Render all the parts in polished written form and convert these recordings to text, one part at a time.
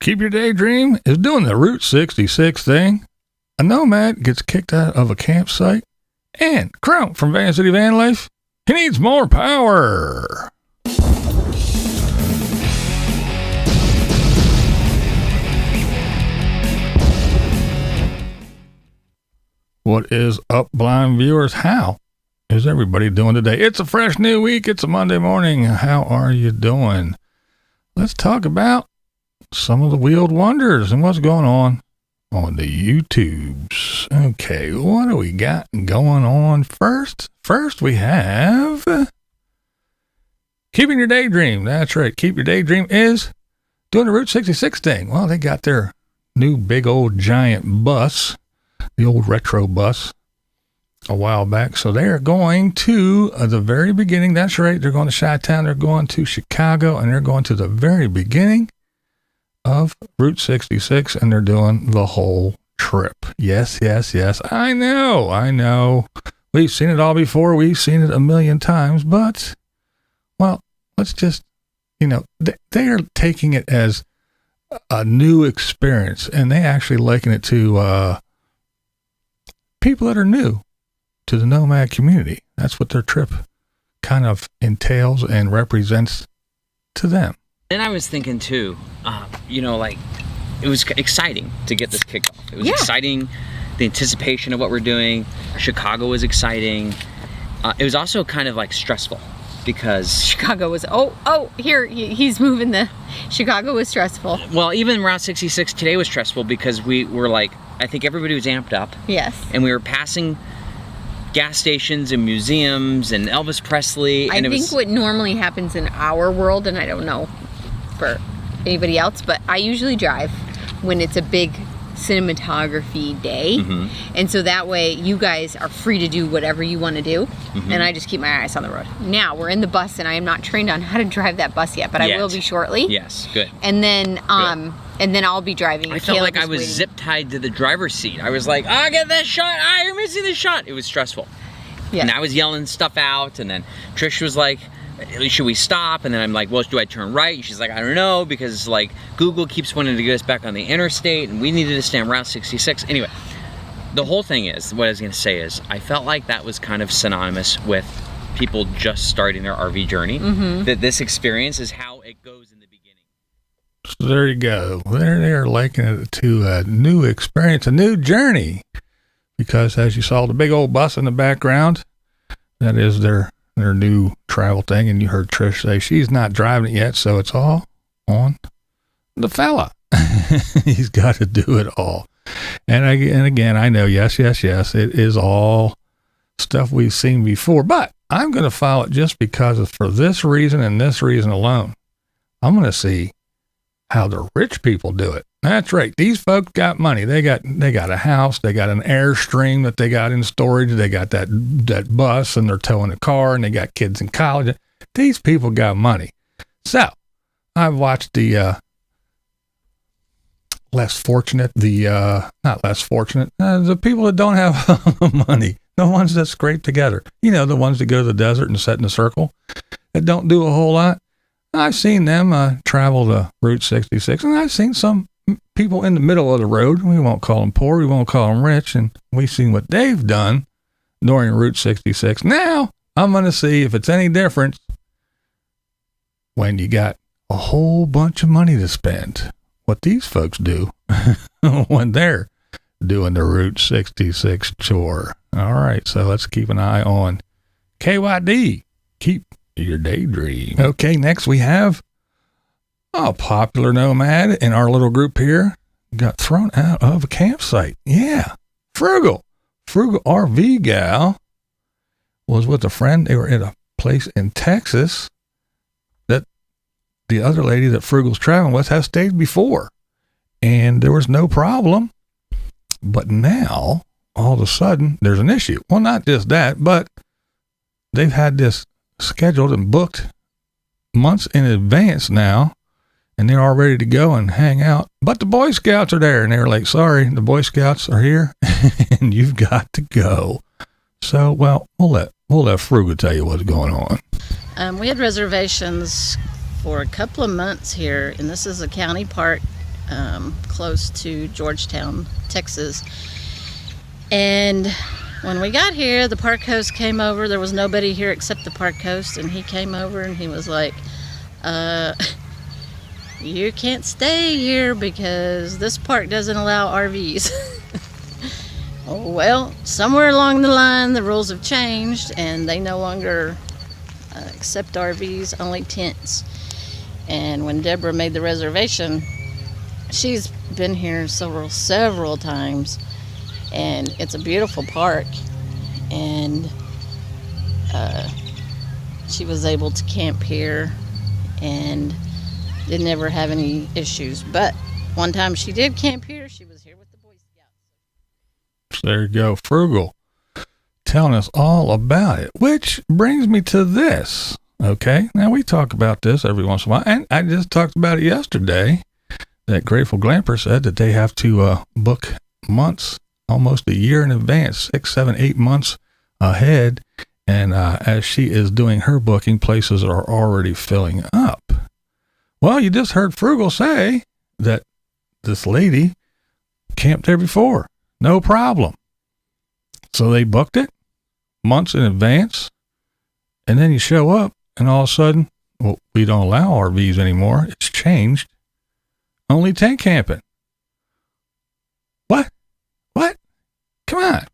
Keep Your Daydream is doing the Route 66 thing. A Nomad gets kicked out of a campsite. And Crump from Vancity Vanlife, he needs more power. What is up, blind viewers? How is everybody doing today? It's a fresh new week. It's a Monday morning. How are you doing? Let's talk about some of the wheeled wonders and what's going on the YouTubes. Okay, what do we got going on first? First, we have Keeping Your Daydream. That's right. Keep Your Daydream is doing the Route 66 thing. Well, they got their new big old giant bus, the old retro bus, a while back. So they're going to the very beginning. That's right. They're going to Chi-Town. They're going to Chicago, and they're going to the very beginning of Route 66, and they're doing the whole trip. Yes. I know. We've seen it all before. We've seen it a million times, but, well, let's just, they are taking it as a new experience, and they actually liken it to people that are new to the Nomad community. That's what their trip kind of entails and represents to them. And I was thinking too, it was exciting to get this kicked off. It was exciting, the anticipation of what we're doing. Chicago was exciting. It was also kind of like stressful because Chicago was, he's moving Chicago was stressful. Well, even Route 66 today was stressful because we were like, I think everybody was amped up. Yes. And we were passing gas stations and museums and Elvis Presley. And I think what normally happens in our world, and I don't know for anybody else, but I usually drive when it's a big cinematography day, and so that way you guys are free to do whatever you want to do, and I just keep my eyes on the road. Now we're in the bus, and I am not trained on how to drive that bus yet, but I will be shortly. Yes, good. And then I'll be driving. I felt like I was zip tied to the driver's seat. I was like, get that shot. You're missing the shot. It was stressful. Yeah. And I was yelling stuff out, and then Trish was like, should we stop? And then I'm like, well, do I turn right? And she's like, I don't know, because like Google keeps wanting to get us back on the interstate, and we needed to stay on Route 66. Anyway, the whole thing is, what I was going to say is, I felt like that was kind of synonymous with people just starting their RV journey, that this experience is how it goes in the beginning. So there you go. They're likening it to a new experience, a new journey, because as you saw the big old bus in the background, that is their new travel thing, and you heard Trish say she's not driving it yet, so it's all on the fella. He's got to do it all. And again, I know, yes, it is all stuff we've seen before, but I'm going to follow it just because for this reason and this reason alone. I'm going to see how the rich people do it. That's right. These folks got money. They got a house. They got an Airstream that they got in storage. They got that bus, and they're towing a car, and they got kids in college. These people got money. So I've watched the less fortunate, not less fortunate, the people that don't have money, the ones that scrape together. The ones that go to the desert and sit in a circle that don't do a whole lot. I've seen them travel to Route 66, and I've seen some people in the middle of the road. We won't call them poor. We won't call them rich. And we've seen what they've done during Route 66. Now I'm going to see if it's any different when you got a whole bunch of money to spend. What these folks do when they're doing the Route 66 chore. All right. So let's keep an eye on KYD. Keep Your Daydream. Okay. Next we have a popular Nomad in our little group here got thrown out of a campsite. Yeah. Frugal RV Gal was with a friend. They were at a place in Texas that the other lady that Frugal's traveling with has stayed before. And there was no problem. But now, all of a sudden, there's an issue. Well, not just that, but they've had this scheduled and booked months in advance now. And they're all ready to go and hang out. But the Boy Scouts are there. And they were like, sorry, the Boy Scouts are here and you've got to go. So, well, we'll let Frugal tell you what's going on. We had reservations for a couple of months here. And this is a county park close to Georgetown, Texas. And when we got here, the park host came over. There was nobody here except the park host, and he came over and he was like, you can't stay here because this park doesn't allow RVs. Oh, well, somewhere along the line, the rules have changed, and they no longer accept RVs, only tents. And when Deborah made the reservation, she's been here several times, and it's a beautiful park, and she was able to camp here and didn't ever have any issues. But one time she did camp here, she was here with the Boy Scouts. There you go, Frugal, telling us all about it, which brings me to this. Okay, now we talk about this every once in a while, and I just talked about it yesterday, that Grateful Glamper said that they have to book months, almost a year in advance, 6, 7, 8 months ahead, and as she is doing her booking, places are already filling up. Well, you just heard Frugal say that this lady camped there before, no problem. So they booked it months in advance, and then you show up, and all of a sudden, well, we don't allow RVs anymore. It's changed. Only tent camping. What? Come on.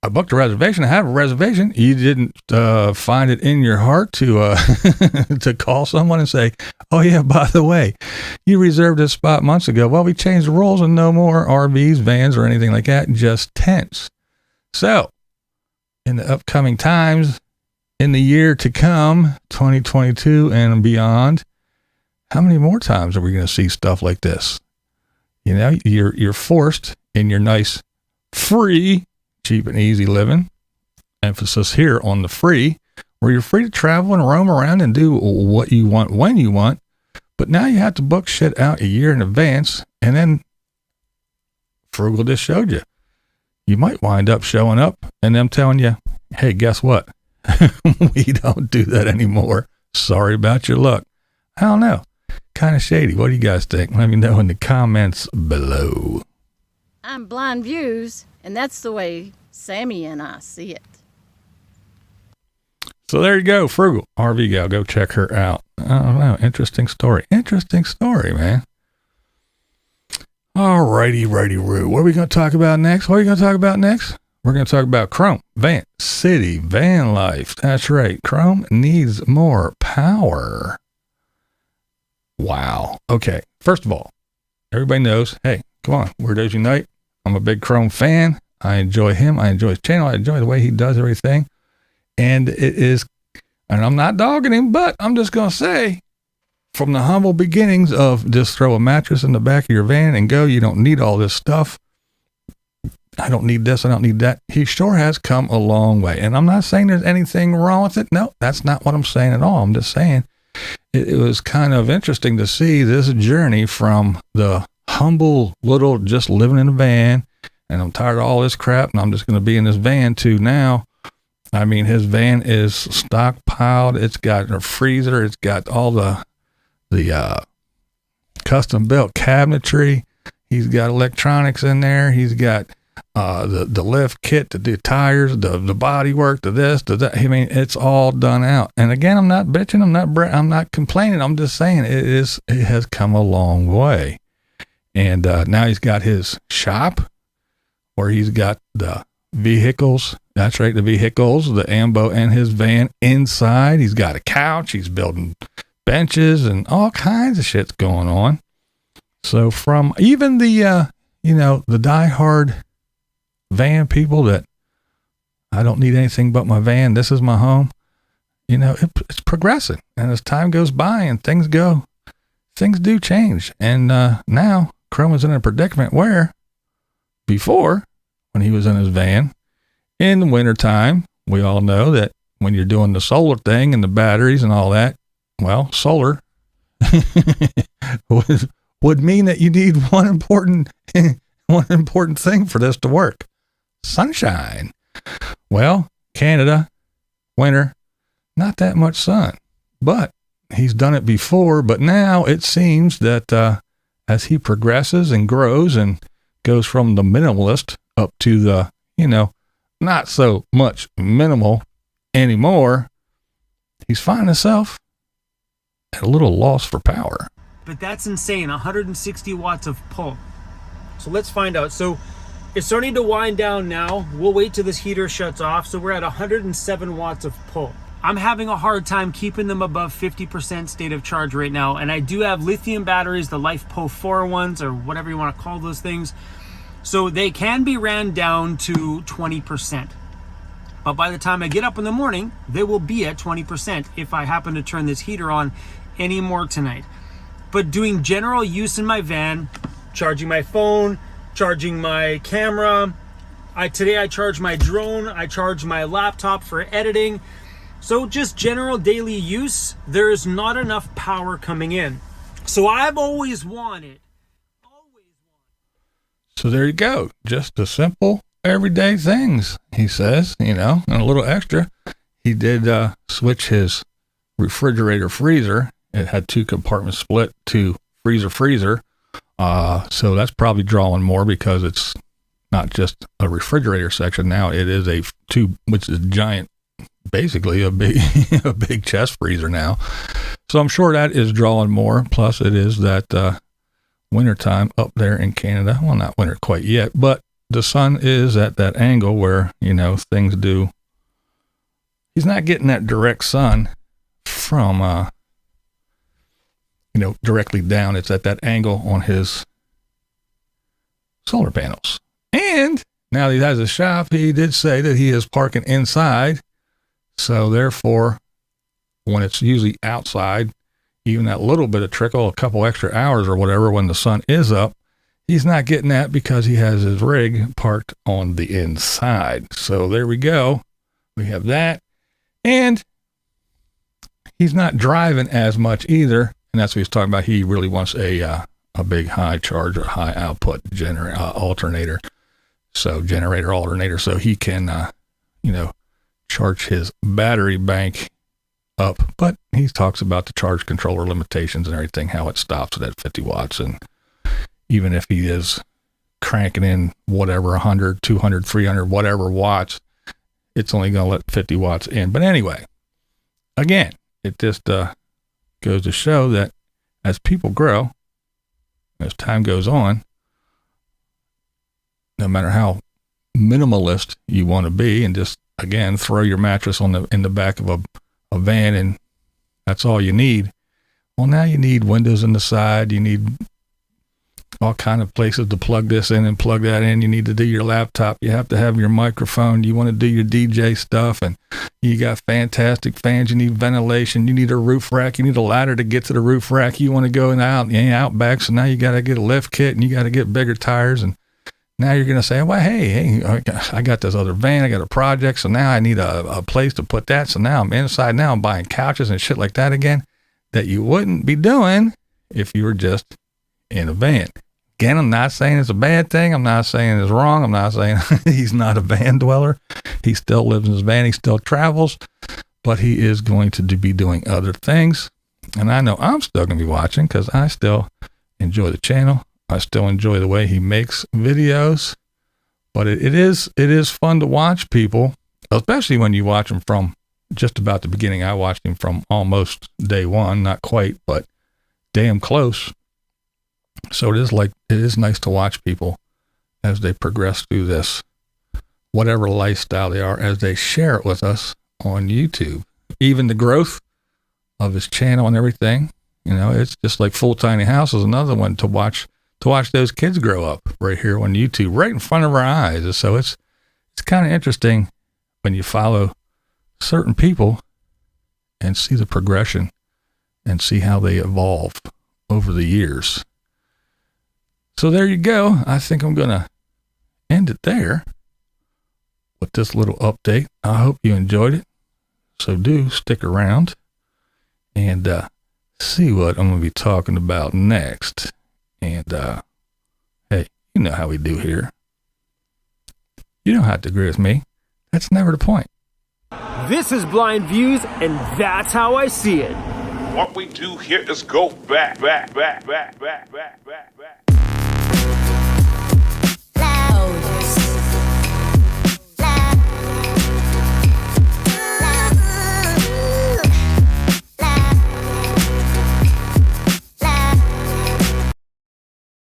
I booked a reservation. I have a reservation. You didn't find it in your heart to to call someone and say, oh, yeah, by the way, you reserved this spot months ago. Well, we changed the rules and no more RVs, vans, or anything like that, just tents. So, in the upcoming times, in the year to come, 2022 and beyond, how many more times are we going to see stuff like this? You know, you're forced in your nice, free, cheap and easy living, emphasis here on the free, where you're free to travel and roam around and do what you want when you want. But now you have to book shit out a year in advance, and then Frugal just showed you. You might wind up showing up and them telling you, hey, guess what? We don't do that anymore. Sorry about your luck. I don't know. Kind of shady. What do you guys think? Let me know in the comments below. I'm BlindViews, and that's the way Sammy and I see it. So there you go, Frugal RV Gal. Go check her out. I don't know. Interesting story. Interesting story, man. Alrighty, righty-roo. What are we going to talk about next? We're going to talk about Chrome Vancity Vanlife. That's right. Chrome needs more power. Wow. Okay. First of all, everybody knows, hey, come on, Weirdos Unite. I'm a big Chrome fan. I enjoy him. I enjoy his channel. I enjoy the way he does everything. And it is, and I'm not dogging him, but I'm just going to say, from the humble beginnings of just throw a mattress in the back of your van and go, you don't need all this stuff. I don't need this. I don't need that. He sure has come a long way. And I'm not saying there's anything wrong with it. No, that's not what I'm saying at all. I'm just saying it was kind of interesting to see this journey from the humble little just living in a van, and I'm tired of all this crap, and I'm just going to be in this van, to now, I mean, his van is stockpiled. It's got a freezer. It's got all the custom built cabinetry. He's got electronics in there. He's got the lift kit, the tires, the body work, the this, the that. I mean, it's all done out. And again, I'm not bitching. I'm not complaining. I'm just saying it has come a long way. And now he's got his shop where he's got the vehicles. That's right, the vehicles, the Ambo and his van inside. He's got a couch. He's building benches and all kinds of shit's going on. So from even the the diehard van people that I don't need anything but my van, this is my home, it's progressing. And as time goes by and things do change. And now Chrome is in a predicament where before, when he was in his van in the wintertime, we all know that when you're doing the solar thing and the batteries and all that, well, solar would mean that you need one important thing for this to work: sunshine. Well, Canada, winter, not that much sun, but he's done it before. But now it seems that as he progresses and grows and goes from the minimalist up to the, not so much minimal anymore, he's finding himself at a little loss for power. But that's insane, 160 watts of pull. So let's find out. So it's starting to wind down now. We'll wait till this heater shuts off. So we're at 107 watts of pull. I'm having a hard time keeping them above 50% state of charge right now. And I do have lithium batteries, the LifePo 4 ones, or whatever you want to call those things. So they can be ran down to 20%. But by the time I get up in the morning, they will be at 20% if I happen to turn this heater on anymore tonight. But doing general use in my van, charging my phone, charging my camera. Today I charge my drone, I charge my laptop for editing. So just general daily use, there's not enough power coming in. So I've always wanted. So there you go. Just the simple everyday things, he says, and a little extra. He did switch his refrigerator freezer. It had 2 compartments split to freezer. So that's probably drawing more because it's not just a refrigerator section now. It is a 2, which is giant, basically a big, a big chest freezer now. So I'm sure that is drawing more. Plus it is that wintertime up there in Canada. Well, not winter quite yet, but the sun is at that angle where, things do. He's not getting that direct sun from, directly down. It's at that angle on his solar panels. And now that he has a shop, he did say that he is parking inside. So therefore, when it's usually outside, even that little bit of trickle, a couple extra hours or whatever, when the sun is up, he's not getting that because he has his rig parked on the inside. So there we go. We have that. And he's not driving as much either. And that's what he's talking about. He really wants a big high charge or high output alternator. So generator alternator. So he can, charge his battery bank up. But he talks about the charge controller limitations and everything, how it stops at 50 watts. And even if he is cranking in whatever, 100, 200, 300, whatever watts, it's only going to let 50 watts in. But anyway, again, it just goes to show that as people grow, as time goes on, no matter how minimalist you want to be, and just, again, throw your mattress in the back of a van and that's all you need. Well, now you need windows in the side. You need all kind of places to plug this in and plug that in. You need to do your laptop. You have to have your microphone. You want to do your DJ stuff, and you got fantastic fans. You need ventilation. You need a roof rack. You need a ladder to get to the roof rack. You want to go out back. So now you got to get a lift kit and you got to get bigger tires. And now you're going to say, well, hey, I got this other van. I got a project. So now I need a place to put that. So now I'm inside. Now I'm buying couches and shit like that again that you wouldn't be doing if you were just in a van. Again, I'm not saying it's a bad thing. I'm not saying it's wrong. I'm not saying he's not a van dweller. He still lives in his van. He still travels, but he is going to be doing other things. And I know I'm still going to be watching because I still enjoy the channel. I still enjoy the way he makes videos, but it is fun to watch people, especially when you watch them from just about the beginning. I watched him from almost day one, not quite, but damn close. So it is nice to watch people as they progress through this, whatever lifestyle they are, as they share it with us on YouTube. Even the growth of his channel and everything, it's just like Full Tiny House is another one to watch those kids grow up right here on YouTube, right in front of our eyes. So it's kind of interesting when you follow certain people and see the progression and see how they evolve over the years. So there you go. I think I'm going to end it there with this little update. I hope you enjoyed it. So do stick around and see what I'm going to be talking about next. And hey, you know how we do here. You don't have to agree with me. That's never the point. This is BlindViews, and that's how I see it. What we do here is go back, back, back, back, back, back, back, back.